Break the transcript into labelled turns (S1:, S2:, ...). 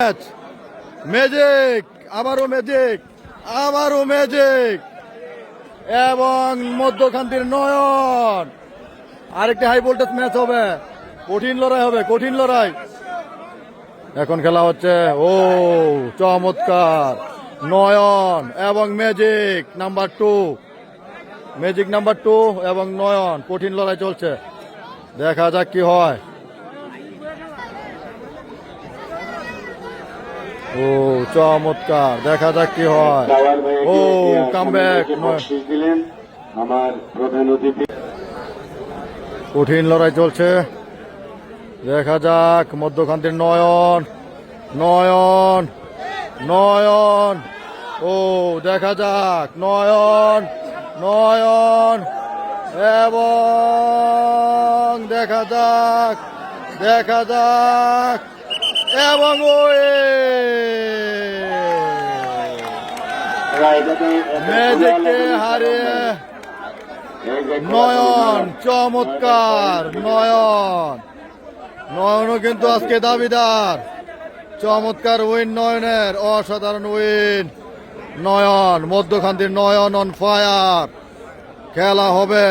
S1: Match magic, আবারও magic এবং মধ্যখান্তির নয়ন। আরেকটি হাই ভোল্টেজ ম্যাচ হবে, কঠিন লড়াই এখন খেলা হচ্ছে। ও চমৎকার, নয়ন এবং ম্যাজিক নাম্বার টু এবং নয়ন, কঠিন লড়াই চলছে। দেখা যাক কি হয়। ও চমৎকার, দেখা যাক কি হয়। ও কামব্যাক,
S2: আমার প্রধান অতিথি।
S1: কঠিন লড়াই চলছে, দেখা যাক। মধ্যখান্তির নয়ন, ও দেখা যাক নয়ন এবং দেখা যাক এবং ম্যাজিককে হারিয়ে নয়ন, চমৎকার নয়নও কিন্তু আজকে দাবিদার। চমৎকার উইন নয়নের, অসাধারণ উইন নয়ন। মধ্যখান্তির নয়ন অন ফায়ার, খেলা হবে।